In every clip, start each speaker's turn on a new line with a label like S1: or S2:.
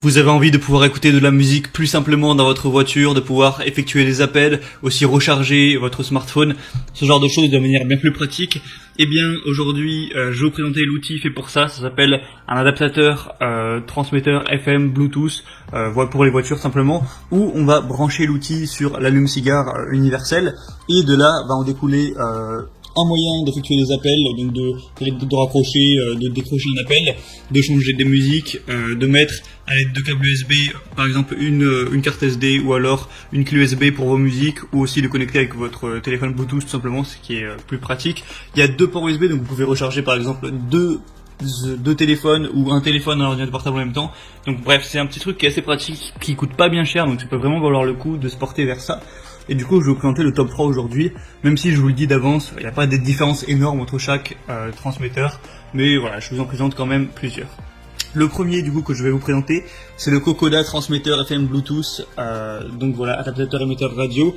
S1: Vous avez envie de pouvoir écouter de la musique plus simplement dans votre voiture, de pouvoir effectuer des appels, aussi recharger votre smartphone, ce genre de choses de manière bien plus pratique. Eh bien, aujourd'hui, je vais vous présenter l'outil fait pour ça. Ça s'appelle un adaptateur transmetteur FM Bluetooth pour les voitures simplement, où on va brancher l'outil sur l'allume-cigare universel et de là va en découler un moyen d'effectuer des appels, donc de raccrocher, de décrocher un appel, de changer des musiques, de mettre à l'aide de câbles USB, par exemple une carte SD ou alors une clé USB pour vos musiques, ou aussi de connecter avec votre téléphone Bluetooth tout simplement, ce qui est plus pratique. Il y a deux ports USB, donc vous pouvez recharger par exemple deux téléphones ou un téléphone et un ordinateur portable en même temps. Donc bref, c'est un petit truc qui est assez pratique, qui coûte pas bien cher, donc ça peut vraiment valoir le coup de se porter vers ça. Et du coup, je vais vous présenter le top 3 aujourd'hui, même si je vous le dis d'avance, il n'y a pas des différences énormes entre chaque transmetteur, mais voilà, je vous en présente quand même plusieurs. Le premier du coup que je vais vous présenter, c'est le Kokoda transmetteur FM Bluetooth, donc voilà, adaptateur émetteur radio.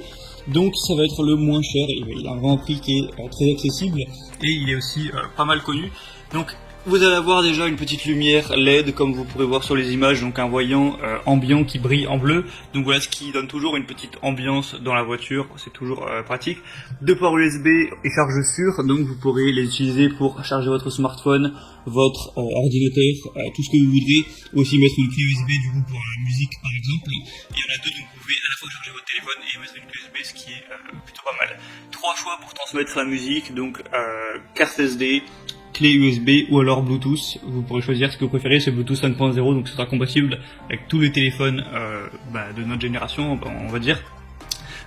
S1: Donc ça va être le moins cher, il a un vraiment prix qui est très accessible et il est aussi pas mal connu. Donc vous allez avoir déjà une petite lumière LED comme vous pourrez voir sur les images, donc un voyant ambiant qui brille en bleu. Donc voilà, ce qui donne toujours une petite ambiance dans la voiture, c'est toujours pratique. Deux ports USB et charge sûre, donc vous pourrez les utiliser pour charger votre smartphone, votre ordinateur, tout ce que vous voudrez. Aussi mettre une clé USB du coup pour la musique par exemple. Il y en a deux, donc vous pouvez à la fois charger votre téléphone et mettre une clé USB, ce qui est plutôt pas mal. Trois choix pour transmettre la musique, donc carte SD, clé USB ou alors Bluetooth. Vous pourrez choisir ce que vous préférez, c'est Bluetooth 5.0, donc ce sera compatible avec tous les téléphones de notre génération, on va dire.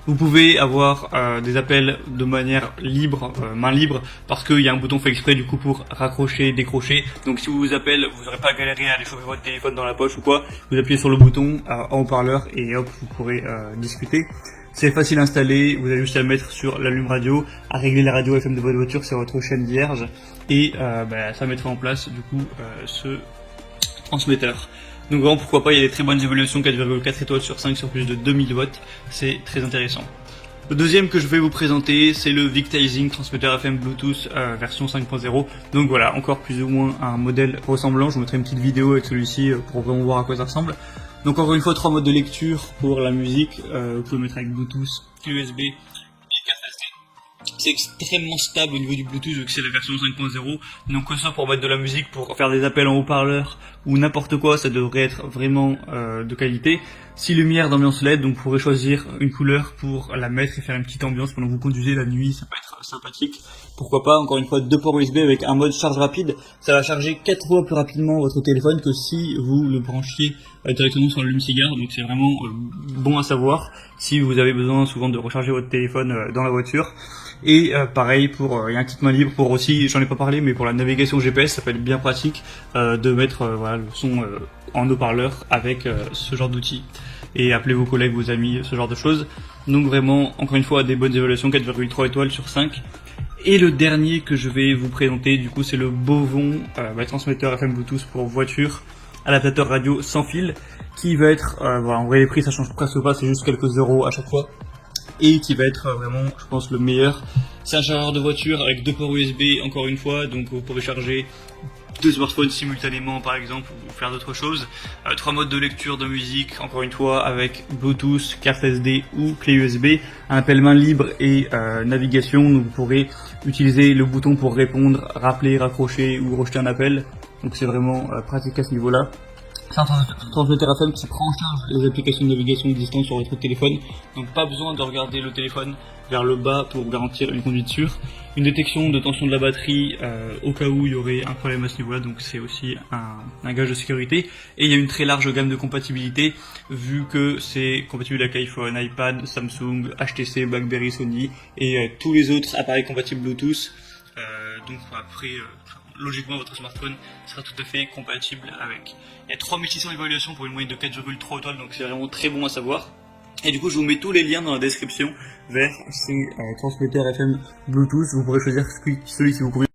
S1: Vous pouvez avoir des appels de manière libre, main libre, parce qu'il y a un bouton fait exprès du coup pour raccrocher, décrocher. Donc si vous vous appelez, vous n'aurez pas galéré à aller choper votre téléphone dans la poche ou quoi. Vous appuyez sur le bouton en haut-parleur et hop, vous pourrez discuter. C'est facile à installer, vous avez juste à le mettre sur l'allume radio, à régler la radio FM de votre voiture sur votre chaîne vierge et ça mettra en place du coup ce transmetteur. Donc vraiment pourquoi pas, il y a des très bonnes évaluations, 4,4 étoiles sur 5 sur plus de 2000 watts, c'est très intéressant. Le deuxième que je vais vous présenter, c'est le Victizing transmetteur FM Bluetooth version 5.0. Donc voilà, encore plus ou moins un modèle ressemblant, je vous mettrai une petite vidéo avec celui-ci pour vraiment voir à quoi ça ressemble. Donc encore une fois, 3 modes de lecture pour la musique, vous pouvez mettre avec Bluetooth, USB et carte SD. C'est extrêmement stable au niveau du Bluetooth vu que c'est la version 5.0, donc que ce soit pour mettre de la musique, pour faire des appels en haut-parleur ou n'importe quoi, ça devrait être vraiment de qualité. 6 lumières d'ambiance LED, donc vous pourrez choisir une couleur pour la mettre et faire une petite ambiance pendant que vous conduisez la nuit, ça peut être sympathique. Pourquoi pas, encore une fois, 2 ports USB avec un mode charge rapide, ça va charger 4 fois plus rapidement votre téléphone que si vous le branchiez directement sur l'allume-cigare, donc c'est vraiment bon à savoir si vous avez besoin souvent de recharger votre téléphone dans la voiture. Et pareil pour il y a un kit main libre pour aussi, j'en ai pas parlé, mais pour la navigation GPS, ça peut être bien pratique de mettre voilà, le son en haut-parleur avec ce genre d'outil et appeler vos collègues, vos amis, ce genre de choses. Donc vraiment, encore une fois, des bonnes évaluations, 4,3 étoiles sur 5. Et le dernier que je vais vous présenter, du coup, c'est le Bovon transmetteur FM Bluetooth pour voiture, adaptateur radio sans fil, qui va être, voilà, en vrai les prix ça change presque pas, c'est juste quelques euros à chaque fois, et qui va être vraiment, je pense, le meilleur. C'est un chargeur de voiture avec 2 ports USB, encore une fois, donc vous pouvez charger 2 smartphones simultanément par exemple, ou faire d'autres choses. 3 modes de lecture de musique, encore une fois, avec Bluetooth, carte SD ou clé USB. Un appel main libre et navigation, donc vous pourrez utiliser le bouton pour répondre, rappeler, raccrocher ou rejeter un appel. Donc c'est vraiment pratique à ce niveau-là. C'est un transmetteur FM qui prend en charge les applications de navigation existantes sur votre téléphone, donc pas besoin de regarder le téléphone vers le bas pour garantir une conduite sûre. Une détection de tension de la batterie au cas où il y aurait un problème à ce niveau-là, donc c'est aussi un gage de sécurité. Et il y a une très large gamme de compatibilité, vu que c'est compatible avec iPhone, iPad, Samsung, HTC, BlackBerry, Sony et tous les autres appareils compatibles Bluetooth. Donc après, logiquement votre smartphone sera tout à fait compatible avec. Il y a 3600 évaluations pour une moyenne de 4,3 étoiles, donc c'est vraiment très bon à savoir. Et du coup, je vous mets tous les liens dans la description vers ces transmetteurs FM Bluetooth. Vous pourrez choisir celui qui vous convient.